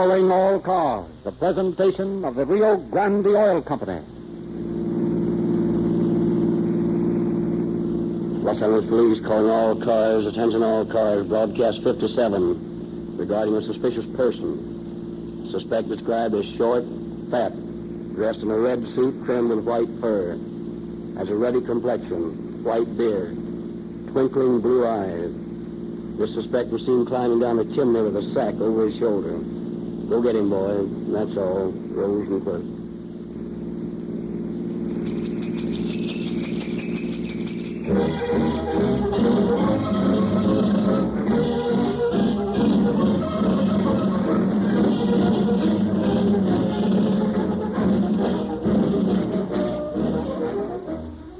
Calling all cars, the presentation of the Rio Grande Oil Company. Los Angeles Police calling all cars, attention all cars, broadcast 57, regarding a suspicious person. Suspect described as short, fat, dressed in a red suit trimmed with white fur. Has a ruddy complexion, white beard, twinkling blue eyes. This suspect was seen climbing down the chimney with a sack over his shoulder. Go get him, boy. That's all. Rosenquist.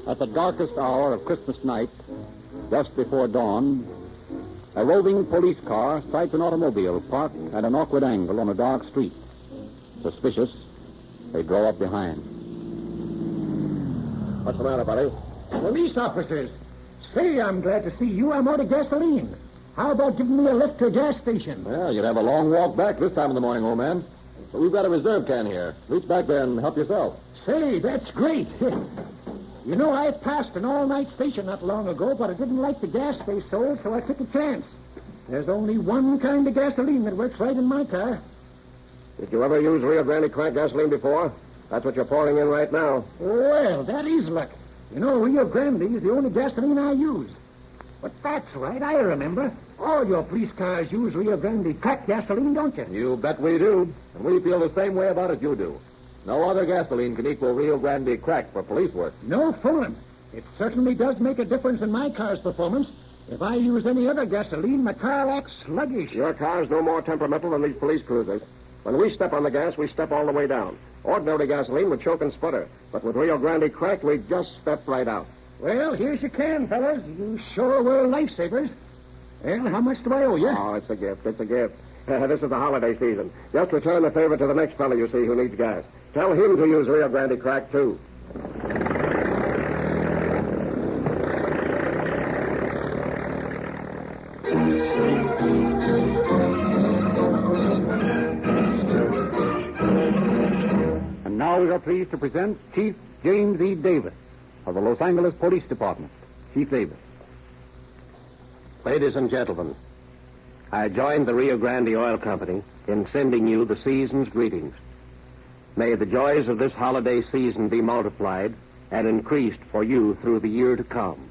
At the darkest hour of Christmas night, just before dawn, a roving police car sights an automobile parked at an awkward angle on a dark street. Suspicious, they draw up behind. What's the matter, buddy? Police officers. Say, I'm glad to see you. I'm out of gasoline. How about giving me a lift to a gas station? Well, you'd have a long walk back this time of the morning, old man. But we've got a reserve can here. Reach back there and help yourself. Say, that's great. You know, I passed an all-night station not long ago, but I didn't like the gas they sold, so I took a chance. There's only one kind of gasoline that works right in my car. Did you ever use Rio Grande cracked gasoline before? That's what you're pouring in right now. Well, that is luck. You know, Rio Grande is the only gasoline I use. But that's right, I remember. All your police cars use Rio Grande cracked gasoline, don't you? You bet we do. And we feel the same way about it you do. No other gasoline can equal Rio Grande crack for police work. No fooling. It certainly does make a difference in my car's performance. If I use any other gasoline, my car acts sluggish. Your car's no more temperamental than these police cruisers. When we step on the gas, we step all the way down. Ordinary gasoline would choke and sputter. But with Rio Grande cracked, we just step right out. Well, here's your can, fellas. You sure were lifesavers. Well, how much do I owe you? Oh, it's a gift. It's a gift. This is the holiday season. Just return the favor to the next fellow you see who needs gas. Tell him to use Rio Grande crack, too. And now we are pleased to present Chief James E. Davis of the Los Angeles Police Department. Chief Davis. Ladies and gentlemen, I joined the Rio Grande Oil Company in sending you the season's greetings. May the joys of this holiday season be multiplied and increased for you through the year to come.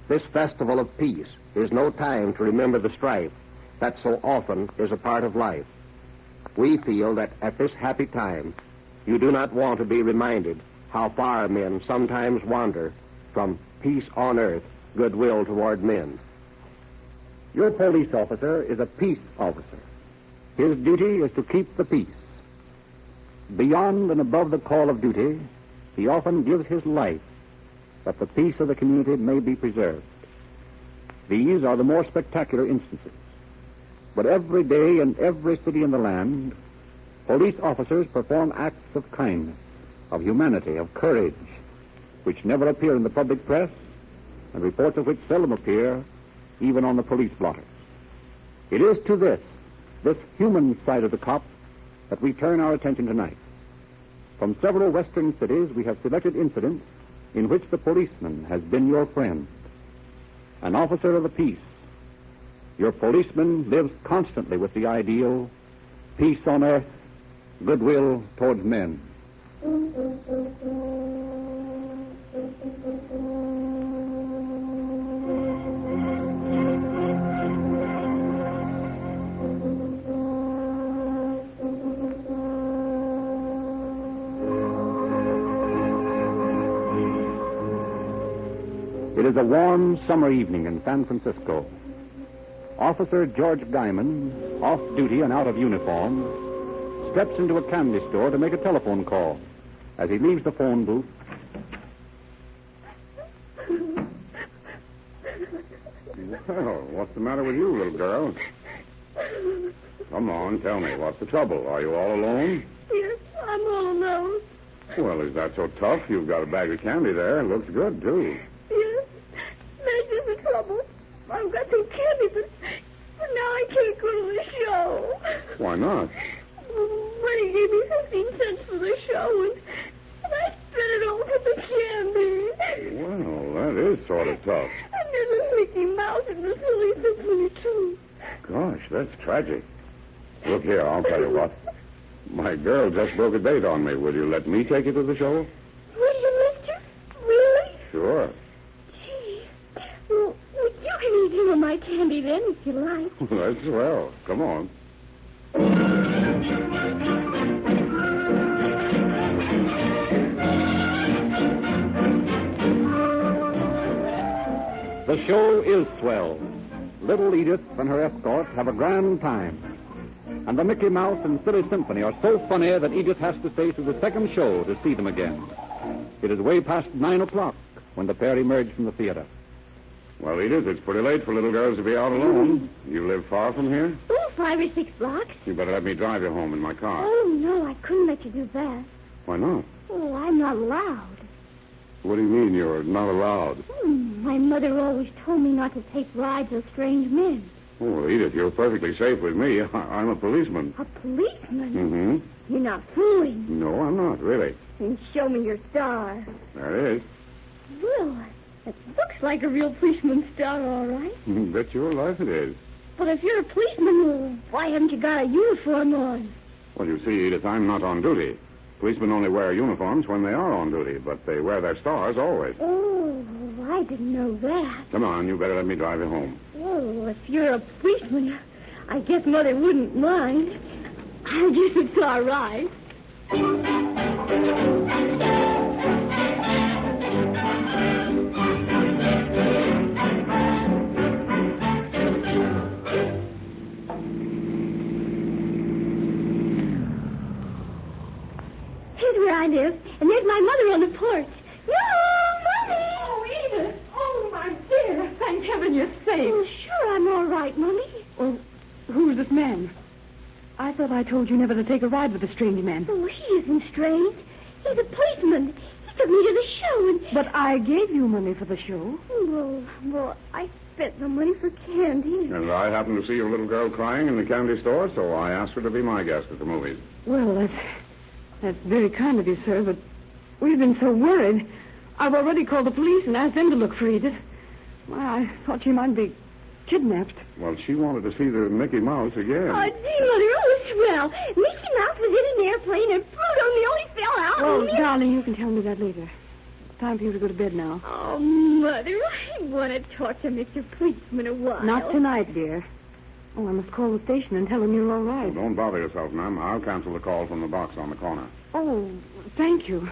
This festival of peace is no time to remember the strife that so often is a part of life. We feel that at this happy time, you do not want to be reminded how far men sometimes wander from peace on earth, goodwill toward men. Your police officer is a peace officer. His duty is to keep the peace. Beyond and above the call of duty, he often gives his life that the peace of the community may be preserved. These are the more spectacular instances. But every day in every city in the land, police officers perform acts of kindness, of humanity, of courage, which never appear in the public press, and reports of which seldom appear even on the police blotters. It is to this human side of the cop, that we turn our attention tonight. From several western cities, we have selected incidents in which the policeman has been your friend, an officer of the peace. Your policeman lives constantly with the ideal, peace on earth, goodwill towards men. It is a warm summer evening in San Francisco. Officer George Guyman, off duty and out of uniform, steps into a candy store to make a telephone call. As he leaves the phone booth... Well, what's the matter with you, little girl? Come on, tell me, what's the trouble? Are you all alone? Yes, I'm all alone. Well, is that so tough? You've got a bag of candy there. It looks good, too. Yes, that's just the trouble. I've got some candy, but now I can't go to the show. Why not? Money gave me 15 cents for the show, and I spent it all for the candy. Well, that is sort of tough. And there's a Mickey Mouse in the silly symphony, too. Gosh, that's tragic. Look here, I'll tell you what. My girl just broke a date on me. Will you let me take you to the show? Will you, mister? Really? Sure. Gee. Well, you can eat some of my candy then, if you like. That's swell. Come on. The show is swell. Little Edith and her escort have a grand time. And the Mickey Mouse and Silly Symphony are so funny that Edith has to stay through the second show to see them again. It is way past 9 o'clock when the pair emerge from the theater. Well, Edith, it's pretty late for little girls to be out alone. You live far from here? Oh, 5 or 6 blocks. You better let me drive you home in my car. Oh, no, I couldn't let you do that. Why not? Oh, I'm not allowed. What do you mean you're not allowed? My mother always told me not to take rides with strange men. Oh, Edith, you're perfectly safe with me. I'm a policeman. A policeman? Mm-hmm. You're not fooling. No, I'm not, really. Then show me your star. There it is. Well, it looks like a real policeman's star, all right. Bet your life it is. But if you're a policeman, well, why haven't you got a uniform on? Well, you see, Edith, I'm not on duty. Policemen only wear uniforms when they are on duty, but they wear their stars always. Oh, I didn't know that. Come on, you better let me drive you home. Oh, if you're a policeman, I guess Mother wouldn't mind. I guess it's all right. Here's where I live, and there's my mother on the porch. No, Mommy! Oh, Edith! Oh, my dear! Thank heaven you're safe. Oh, sure, I'm all right, Mommy. Well, who's this man? I thought I told you never to take a ride with a strange man. Oh, he isn't strange. He's a policeman. He took me to the show, and... But I gave you money for the show. Well, I spent the money for candy. And I happened to see your little girl crying in the candy store, so I asked her to be my guest at the movies. Well, that's very kind of you, sir, but we've been so worried. I've already called the police and asked them to look for Edith. Why, I thought she might be kidnapped. Well, she wanted to see the Mickey Mouse again. Oh, gee, Mother, swell. Mickey Mouse was in an airplane, and Pluto nearly fell out. Oh, darling, you can tell me that later. It's time for you to go to bed now. Oh, Mother, I want to talk to Mr. Policeman a while. Not tonight, dear. Oh, I must call the station and tell them you're all right. Well, don't bother yourself, ma'am. I'll cancel the call from the box on the corner. Oh, thank you.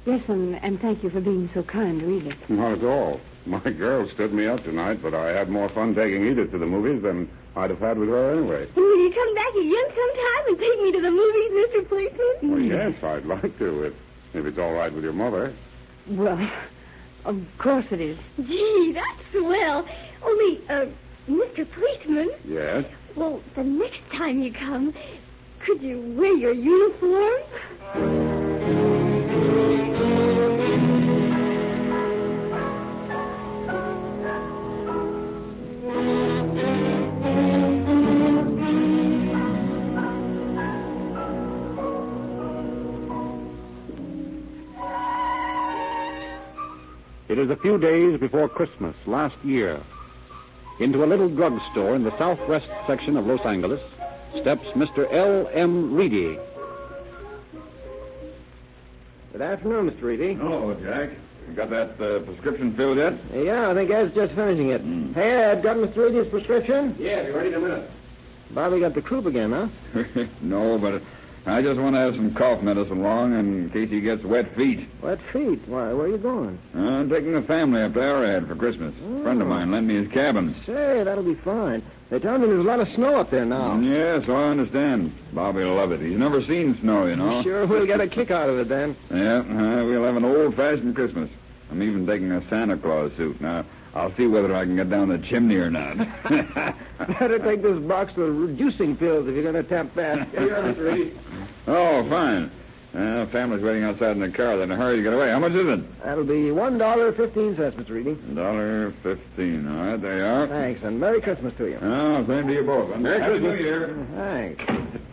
Yes, and thank you for being so kind to Edith. Not at all. My girl stood me up tonight, but I had more fun taking Edith to the movies than I'd have had with her anyway. And will you come back again sometime and take me to the movies, Mr. Policeman? Well, yes, I'd like to, if it's all right with your mother. Well, of course it is. Gee, that's swell. Only, Mr. Policeman. Yes? Well, the next time you come, could you wear your uniform? It is a few days before Christmas last year. Into a little drugstore in the southwest section of Los Angeles steps Mr. L.M. Reedy. Good afternoon, Mr. Reedy. Hello, Jack. You got that prescription filled yet? Yeah, I think Ed's just finishing it. Hey, Ed, got Mr. Reedy's prescription? Yeah, be ready in a minute. Bobby got the croup again, huh? No, but I just want to have some cough medicine along in case he gets wet feet. Wet feet? Why, where are you going? I'm taking the family up to Arrowhead for Christmas. A friend of mine lent me his cabin. Say, that'll be fine. They tell me there's a lot of snow up there now. Yeah, so I understand. Bobby'll love it. He's never seen snow, you know. Sure, we'll get a kick out of it then. Yeah, we'll have an old-fashioned Christmas. I'm even taking a Santa Claus suit. Now, I'll see whether I can get down the chimney or not. Better take this box of reducing pills if you're going to attempt that. Oh, fine. Family's waiting outside in the car. They're in a hurry to get away. How much is it? That'll be $1.15, Mr. Reedy. $1.15. All right, there you are. Thanks, and Merry Christmas to you. Oh, same to you both. Merry Happy Christmas. New Year. Thanks.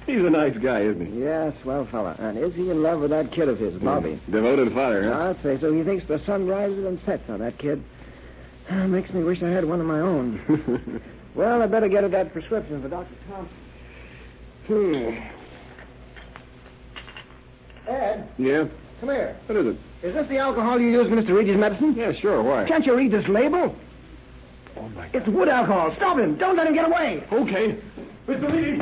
He's a nice guy, isn't he? Yeah, swell fella. And is he in love with that kid of his, Bobby? Devoted father, huh? I'd say so. He thinks the sun rises and sets on that kid. Makes me wish I had one of my own. Well, I'd better get at that prescription for Dr. Thompson. Ed, Yeah? come here. What is it? Is this the alcohol you use in Mr. Reedy's medicine? Yeah, sure. Why? Can't you read this label? Oh, my God. It's wood alcohol. Stop him. Don't let him get away. Okay. Mr. Reedy!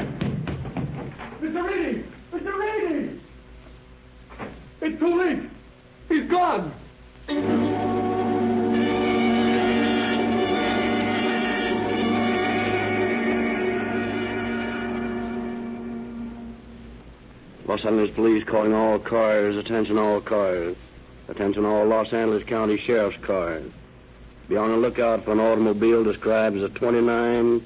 Mr. Reedy! Mr. Reedy! It's too late. He's gone. Los Angeles Police calling all cars. Attention all cars. Attention all Los Angeles County Sheriff's cars. Be on the lookout for an automobile described as a 29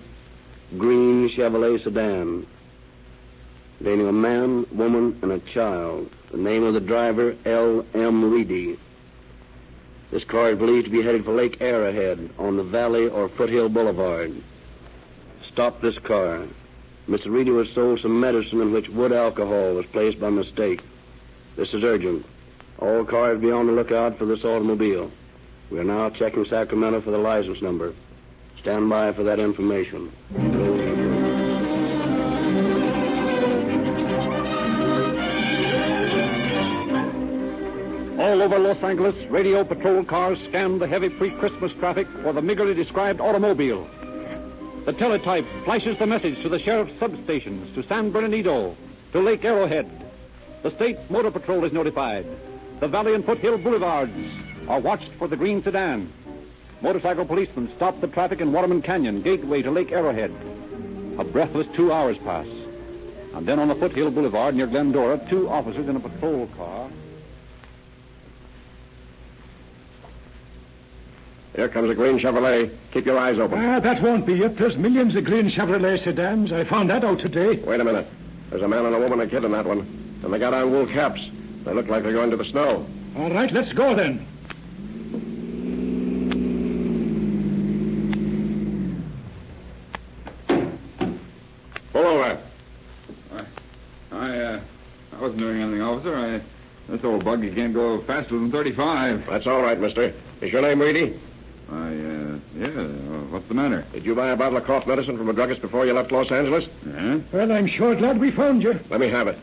green Chevrolet sedan. Containing a man, woman, and a child. The name of the driver, L.M. Reedy. This car is believed to be headed for Lake Arrowhead on the Valley or Foothill Boulevard. Stop this car. Mr. Reedy was sold some medicine in which wood alcohol was placed by mistake. This is urgent. All cars be on the lookout for this automobile. We are now checking Sacramento for the license number. Stand by for that information. All over Los Angeles, radio patrol cars scan the heavy pre-Christmas traffic for the meagerly described automobile. The teletype flashes the message to the sheriff's substations, to San Bernardino, to Lake Arrowhead. The state motor patrol is notified. The Valley and Foothill Boulevards are watched for the green sedan. Motorcycle policemen stop the traffic in Waterman Canyon, gateway to Lake Arrowhead. A breathless 2 hours pass. And then on the Foothill Boulevard near Glendora, 2 officers in a patrol car. Here comes a green Chevrolet. Keep your eyes open. That won't be it. There's millions of green Chevrolet sedans. I found that out today. Wait a minute. There's a man and a woman and a kid in that one. And they got on wool caps. They look like they're going to the snow. All right, let's go then. Pull over. I wasn't doing anything, officer. This old buggy can't go faster than 35. That's all right, mister. Is your name Reedy? What's the matter? Did you buy a bottle of cough medicine from a druggist before you left Los Angeles? Yeah? Well, I'm sure glad we found you. Let me have it.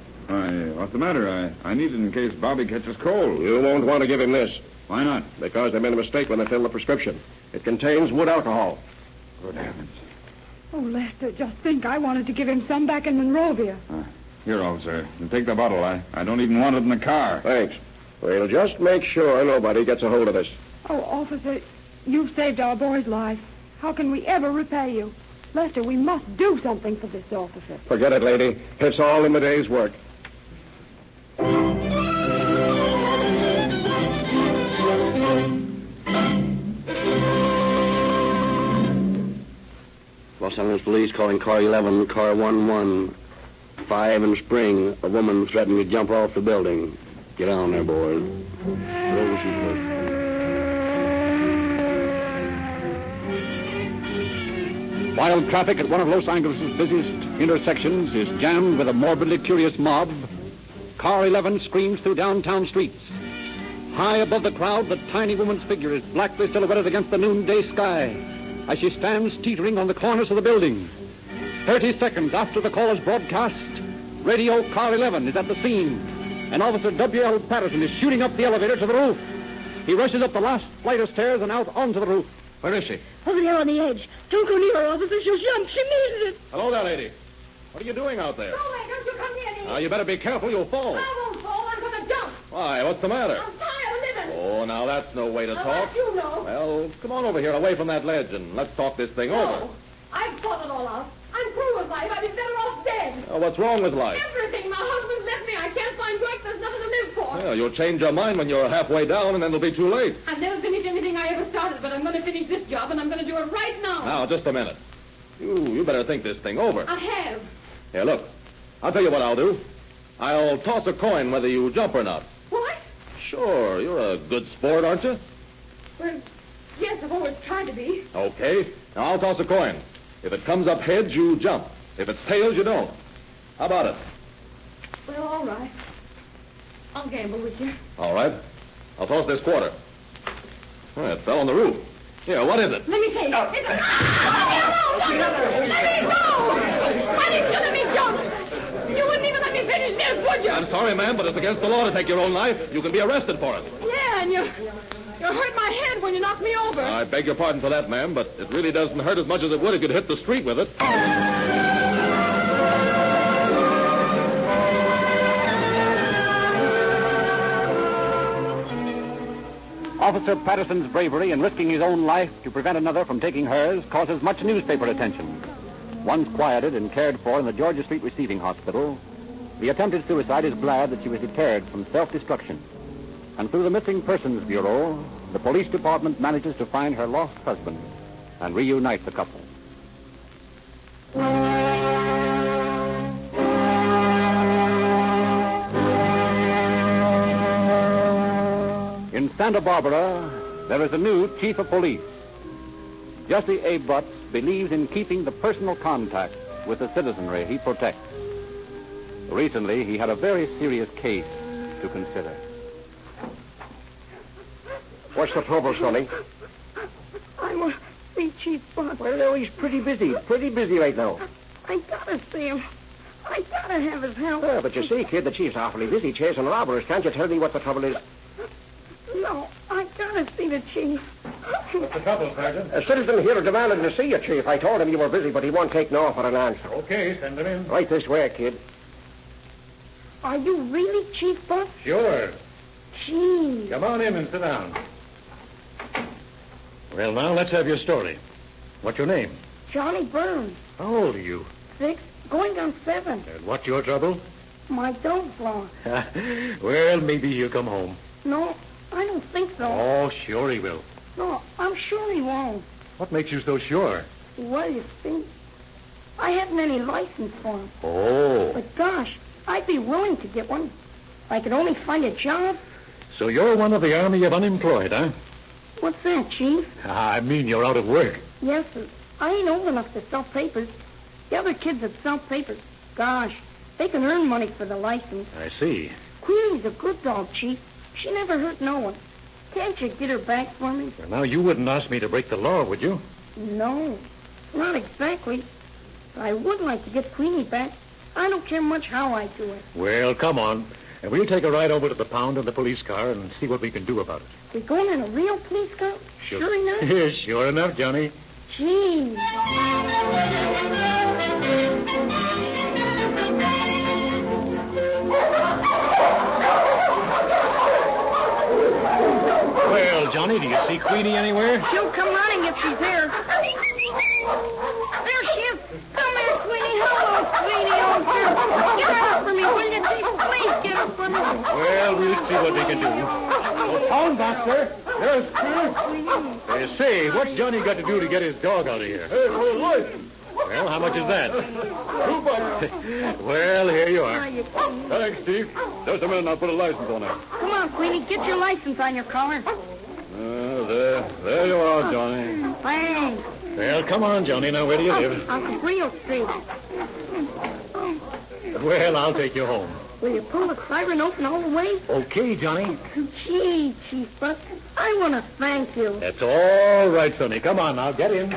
What's the matter? I need it in case Bobby catches cold. You won't want to give him this. Why not? Because they made a mistake when they filled the prescription. It contains wood alcohol. Good heavens. Oh, Lester, just think. I wanted to give him some back in Monrovia. Here, officer. You take the bottle. I don't even want it in the car. Thanks. We'll just make sure nobody gets a hold of this. Oh, officer, you've saved our boy's life. How can we ever repay you? Lester, we must do something for this officer. Forget it, lady. It's all in the day's work. Los Angeles Police calling car 11, car 11. 5 in Spring. A woman threatening to jump off the building. Get on there, boys. Wild traffic at one of Los Angeles' busiest intersections is jammed with a morbidly curious mob. Car 11 screams through downtown streets. High above the crowd, the tiny woman's figure is blackly silhouetted against the noonday sky as she stands teetering on the corners of the building. 30 seconds after the call is broadcast, radio Car 11 is at the scene, and Officer W.L. Patterson is shooting up the elevator to the roof. He rushes up the last flight of stairs and out onto the roof. Where is she? Over there on the edge. Don't go near her, officer. She'll jump. She means it. Hello there, lady. What are you doing out there? Oh, man, don't you come near me. Now, you better be careful. You'll fall. I won't fall. I'm going to jump. Why? What's the matter? I'm tired of living. Oh, now that's no way to talk. You know. Well, come on over here, away from that ledge, and let's talk this thing over. No. I've thought it all out. I'm through with life. I'd be better off dead. Oh, what's wrong with life? Everything. My husband's left me. I can't find work. There's nothing to live for. Well, you'll change your mind when you're halfway down, and then it'll be too late. I've never finished anything I ever started, but I'm going to finish this job, and I'm going to do it right now. Now, just a minute. You better think this thing over. I have. Here, look. I'll tell you what I'll do. I'll toss a coin whether you jump or not. What? Sure, you're a good sport, aren't you? Well, yes, I've always tried to be. Okay, now I'll toss a coin. If it comes up heads, you jump. If it's tails, you don't. How about it? Well, all right. I'll gamble with you. All right. I'll toss this quarter. Oh, it fell on the roof. Here, what is it? Let me see. It's a... Let me go! Why didn't you let me jump? You wouldn't even let me finish this, would you? I'm sorry, ma'am, but it's against the law to take your own life. You can be arrested for it. Yeah, and you hurt my head when you knocked me over. I beg your pardon for that, ma'am, but it really doesn't hurt as much as it would if you'd hit the street with it. Officer Patterson's bravery in risking his own life to prevent another from taking hers causes much newspaper attention. Once quieted and cared for in the Georgia Street Receiving Hospital, the attempted suicide is glad that she was deterred from self-destruction. And through the Missing Persons Bureau, the police department manages to find her lost husband and reunite the couple. In Santa Barbara, there is a new chief of police. Jesse A. Butts believes in keeping the personal contact with the citizenry he protects. Recently, he had a very serious case to consider. What's the trouble, Sonny? I want to see Chief Butts. Well, he's pretty busy right now. I gotta see him. I gotta have his help. Yeah, but you see, kid, the chief's awfully busy chasing robbers. Can't you tell me what the trouble is? No, I gotta see the chief. What's the trouble, Sergeant? A citizen here demanded to see you, Chief. I told him you were busy, but he won't take no for an answer. Okay, send him in. Right this way, kid. Are you really Chief Butts? Sure. Gee. Come on in and sit down. Well, now, let's have your story. What's your name? Johnny Burns. How old are you? 6, going on 7. And what's your trouble? My dog's lost. Well, maybe he'll come home. No, I don't think so. Oh, sure he will. No, I'm sure he won't. What makes you so sure? Well, you see, I haven't any license for him. Oh. But gosh, I'd be willing to get one. If I could only find a job. So you're one of the army of unemployed, huh? What's that, Chief? I mean you're out of work. Yes, sir. I ain't old enough to sell papers. The other kids that sell papers, gosh, they can earn money for the license. I see. Queenie's a good dog, Chief. She never hurt no one. Can't you get her back for me? Well, now, you wouldn't ask me to break the law, would you? No, not exactly. But I would like to get Queenie back. I don't care much how I do it. Well, come on. And we'll take a ride over to the pound in the police car and see what we can do about it. We're going in a real police car? Sure enough? Sure enough, Johnny. Gee. Well, Johnny, do you see Queenie anywhere? She'll come running if she's there. There she is. Come here, Queenie. Hello, Queenie. Oh, dear. Get her up for me, will you, Chief? Please get her for me. Well, we'll see what we can do. Pound doctor. There's Chief. Say, what's Johnny got to do to get his dog out of here? Hey, for his life. Well, how much is that? $2. Well, here you are. Thanks, Chief. Just a minute, I'll put a license on it. Come on, Queenie. Get your license on your collar. There you are, Johnny. Thanks. Well, come on, Johnny. Now, where do you live? On Cabrillo Street. Well, I'll take you home. Will you pull the siren open all the way? Okay, Johnny. Gee, Chief Butts, I want to thank you. That's all right, Sonny. Come on, now, get in.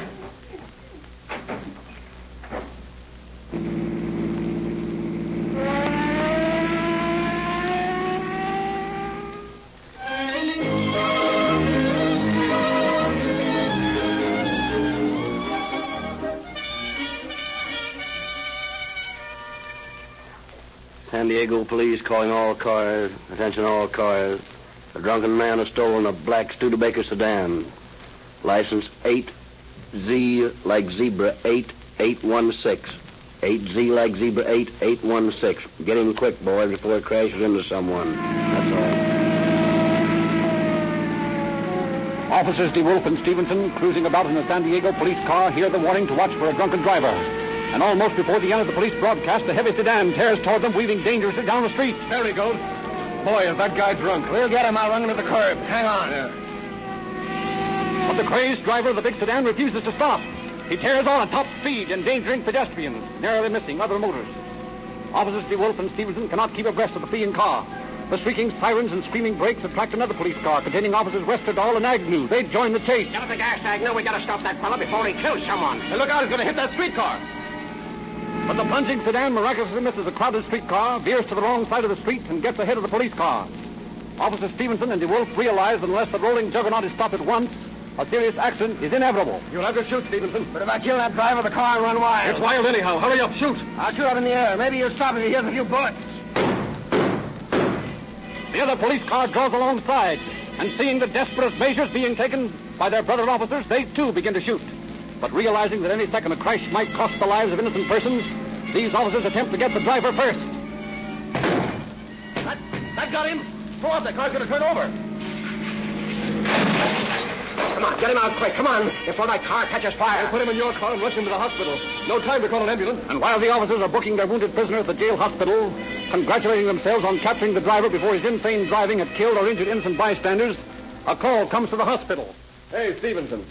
San Diego police calling all cars. Attention all cars. A drunken man has stolen a black Studebaker sedan. License 8Z like zebra 8816. 8Z like zebra 8816. Get in quick, boys, before it crashes into someone. That's all. Officers DeWolf and Stevenson, cruising about in a San Diego police car, hear the warning to watch for a drunken driver. And almost before the end of the police broadcast, the heavy sedan tears toward them, weaving dangerously down the street. There he goes. Boy, is that guy drunk. We'll get him. I'll run him to the curb. Hang on. Yeah. But the crazed driver of the big sedan refuses to stop. He tears on at top speed, endangering pedestrians, narrowly missing other motorists. Officers DeWolf and Stevenson cannot keep abreast of the fleeing car. The shrieking sirens and screaming brakes attract another police car containing officers Westerdahl and Agnew. They join the chase. Get up the gas, Agnew. We gotta stop that fella before he kills someone. Hey, look out, he's gonna hit that streetcar. But the plunging sedan miraculously misses a crowded streetcar, veers to the wrong side of the street, and gets ahead of the police car. Officers Stevenson and DeWolf realize that unless the rolling juggernaut is stopped at once, a serious accident is inevitable. You'll have to shoot, Stevenson. But if I kill that driver, the car will run wild. It's wild anyhow. Hurry up, shoot. I'll shoot up in the air. Maybe you'll stop if he hears a few bullets. The other police car draws alongside, and seeing the desperate measures being taken by their brother officers, they too begin to shoot. But realizing that any second a crash might cost the lives of innocent persons, these officers attempt to get the driver first. That got him. Throw up, that car's gonna turn over. Come on, get him out quick. Come on, before that car catches fire. Put him in your car and rush him to the hospital. No time to call an ambulance. And while the officers are booking their wounded prisoner at the jail hospital, congratulating themselves on capturing the driver before his insane driving had killed or injured innocent bystanders, a call comes to the hospital. Hey, Stevenson.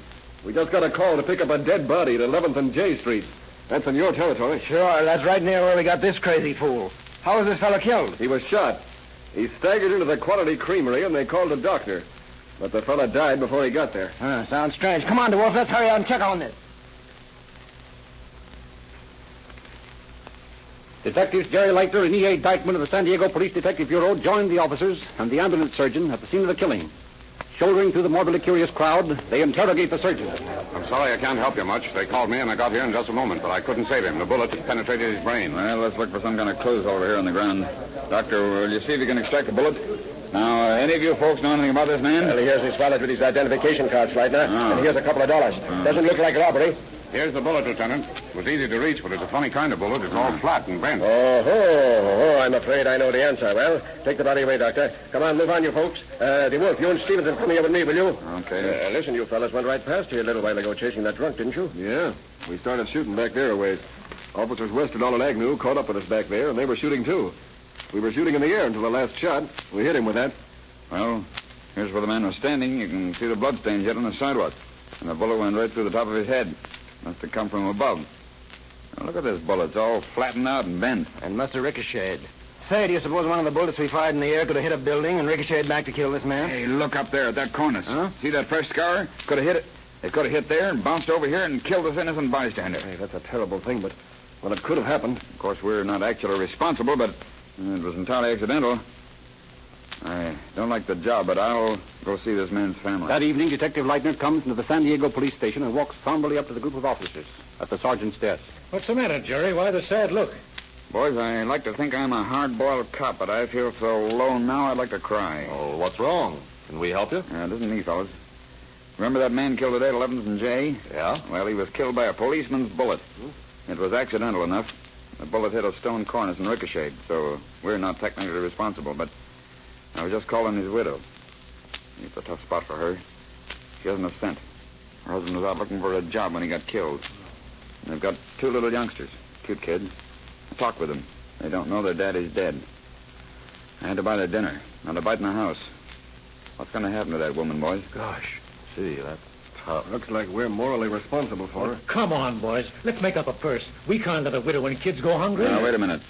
We just got a call to pick up a dead body at 11th and J Street. That's in your territory. Sure, that's right near where we got this crazy fool. How was this fellow killed? He was shot. He staggered into the Quality Creamery, and they called a doctor. But the fella died before he got there. Sounds strange. Come on, DeWolf. Let's hurry out and check on this. Detectives Jerry Leitner and E.A. Dykeman of the San Diego Police Detective Bureau joined the officers and the ambulance surgeon at the scene of the killing. Shouldering through the morbidly curious crowd, they interrogate the surgeon. I'm sorry I can't help you much. They called me and I got here in just a moment, but I couldn't save him. The bullet had penetrated his brain. Well, let's look for some kind of clues over here on the ground. Doctor, will you see if you can extract the bullet? Now, any of you folks know anything about this man? Well, here's his wallet with his identification card, Leitner. And here's a couple of dollars. Doesn't look like robbery. Here's the bullet, Lieutenant. It was easy to reach, but it's a funny kind of bullet. It's all flat and bent. Oh, I'm afraid I know the answer. Well, take the body away, Doctor. Come on, move on, you folks. DeWolf, you and Stevenson, come here with me, will you? Okay. Listen, you fellas went right past here a little while ago chasing that drunk, didn't you? Yeah. We started shooting back there a ways. Officers Westerdahl and Agnew caught up with us back there, and they were shooting, too. We were shooting in the air until the last shot. We hit him with that. Well, here's where the man was standing. You can see the bloodstains yet on the sidewalk. And the bullet went right through the top of his head. Must have come from above. Now, look at this bullet. It's all flattened out and bent. And must have ricocheted. Say, do you suppose one of the bullets we fired in the air could have hit a building and ricocheted back to kill this man? Hey, look up there at that cornice. Huh? See that fresh scar? Could have hit it. It could have hit there and bounced over here and killed this innocent bystander. Hey, that's a terrible thing, but, well, it could have happened. Of course, we're not actually responsible, but it was entirely accidental. I don't like the job, but I'll go see this man's family. That evening, Detective Leitner comes into the San Diego police station and walks somberly up to the group of officers at the sergeant's desk. What's the matter, Jerry? Why the sad look? Boys, I like to think I'm a hard-boiled cop, but I feel so low now I'd like to cry. Oh, what's wrong? Can we help you? It isn't me, fellas. Remember that man killed today at 11th and J? Yeah? Well, he was killed by a policeman's bullet. It was accidental enough. The bullet hit a stone cornice and ricocheted, so we're not technically responsible, but I was just calling his widow. It's a tough spot for her. She hasn't a cent. Her husband was out looking for a job when he got killed. And they've got two little youngsters, cute kids. I talked with them. They don't know their daddy's dead. I had to buy their dinner, not a bite in the house. What's going to happen to that woman, boys? Gosh, gee, that's tough. Looks like we're morally responsible for her. Come on, boys. Let's make up a purse. We can't let a widow when kids go hungry. Now, wait a minute.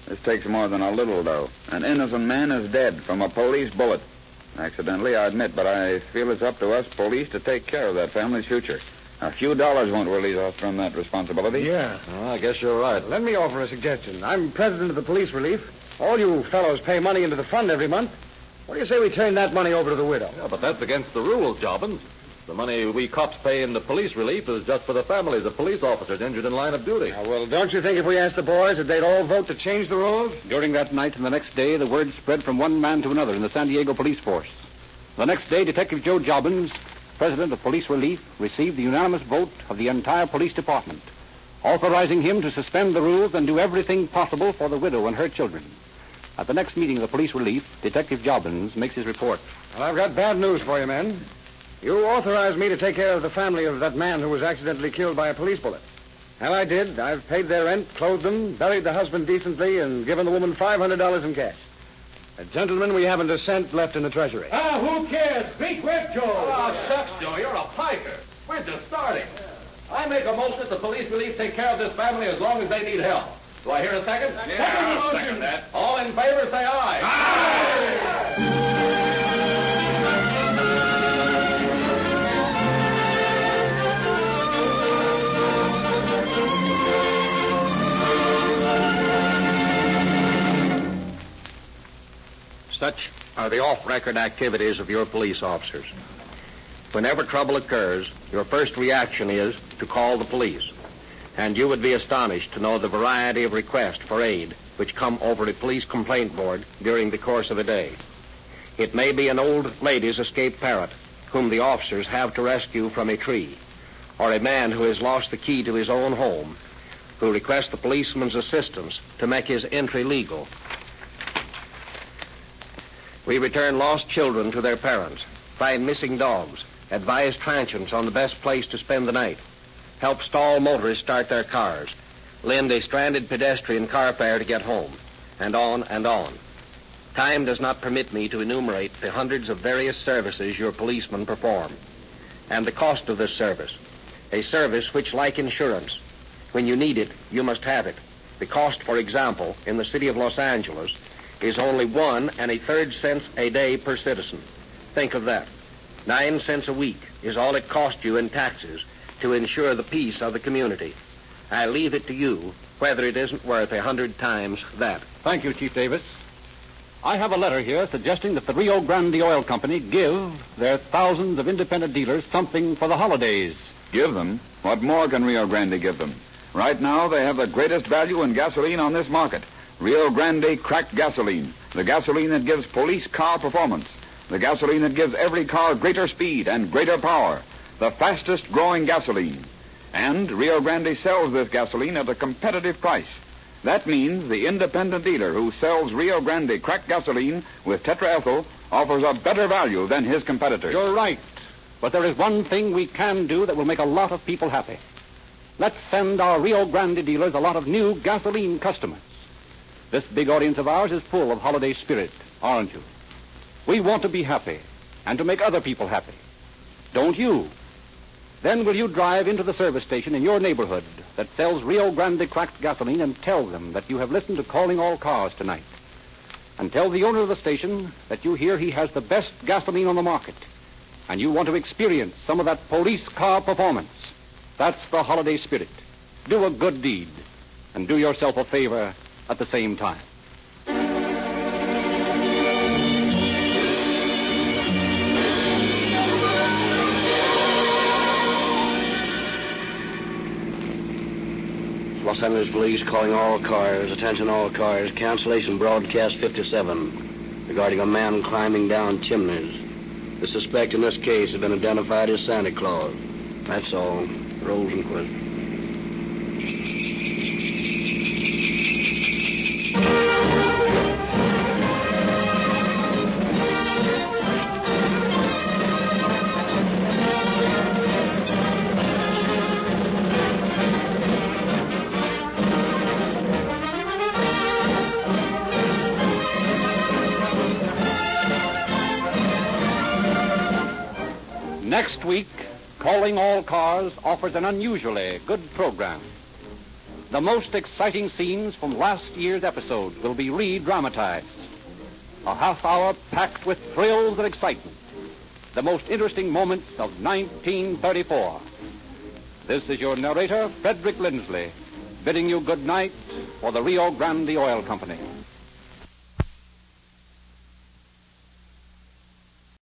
This takes more than a little, though. An innocent man is dead from a police bullet. Accidentally, I admit, but I feel it's up to us police to take care of that family's future. A few dollars won't release us from that responsibility. Yeah. Oh, I guess you're right. Let me offer a suggestion. I'm president of the police relief. All you fellows pay money into the fund every month. What do you say we turn that money over to the widow? Yeah, but that's against the rules, Jobbins. The money we cops pay into police relief is just for the families of police officers injured in line of duty. Well, don't you think if we asked the boys that they'd all vote to change the rules? During that night and the next day, the word spread from one man to another in the San Diego police force. The next day, Detective Joe Jobbins, president of Police Relief, received the unanimous vote of the entire police department, authorizing him to suspend the rules and do everything possible for the widow and her children. At the next meeting of the Police Relief, Detective Jobbins makes his report. Well, I've got bad news for you, men. You authorized me to take care of the family of that man who was accidentally killed by a police bullet. Well, I did. I've paid their rent, clothed them, buried the husband decently, and given the woman $500 in cash. Gentlemen, we haven't a cent left in the treasury. Who cares? Be quick, Joe. Oh, shucks, Joe. You're a piker. We're just starting. I make a motion that the police relief take care of this family as long as they need help. Do I hear a second? Yeah, I'll second that. All in favor, say aye. Aye! Such are the off-record activities of your police officers. Whenever trouble occurs, your first reaction is to call the police. And you would be astonished to know the variety of requests for aid which come over the police complaint board during the course of a day. It may be an old lady's escaped parrot whom the officers have to rescue from a tree, or a man who has lost the key to his own home who requests the policeman's assistance to make his entry legal. We return lost children to their parents, find missing dogs, advise transients on the best place to spend the night, help stalled motorists start their cars, lend a stranded pedestrian car fare to get home, and on and on. Time does not permit me to enumerate the hundreds of various services your policemen perform, and the cost of this service, a service which, like insurance, when you need it, you must have it. The cost, for example, in the city of Los Angeles is only 1 1/3 cents a day per citizen. Think of that. 9 cents a week is all it costs you in taxes to ensure the peace of the community. I leave it to you whether it isn't worth 100 times that. Thank you, Chief Davis. I have a letter here suggesting that the Rio Grande Oil Company give their thousands of independent dealers something for the holidays. Give them? What more can Rio Grande give them? Right now, they have the greatest value in gasoline on this market. Rio Grande cracked gasoline, the gasoline that gives police car performance, the gasoline that gives every car greater speed and greater power, the fastest growing gasoline. And Rio Grande sells this gasoline at a competitive price. That means the independent dealer who sells Rio Grande cracked gasoline with tetraethyl offers a better value than his competitors. You're right. But there is one thing we can do that will make a lot of people happy. Let's send our Rio Grande dealers a lot of new gasoline customers. This big audience of ours is full of holiday spirit, aren't you? We want to be happy and to make other people happy. Don't you? Then will you drive into the service station in your neighborhood that sells Rio Grande cracked gasoline and tell them that you have listened to Calling All Cars tonight? And tell the owner of the station that you hear he has the best gasoline on the market and you want to experience some of that police car performance. That's the holiday spirit. Do a good deed and do yourself a favor at the same time. Los Angeles Police calling all cars, attention all cars, cancellation broadcast 57 regarding a man climbing down chimneys. The suspect in this case has been identified as Santa Claus. That's all. Rosenquist. Next week, Calling All Cars offers an unusually good program. The most exciting scenes from last year's episode will be re-dramatized. A half hour packed with thrills and excitement. The most interesting moments of 1934. This is your narrator, Frederick Lindsley, bidding you good night for the Rio Grande Oil Company.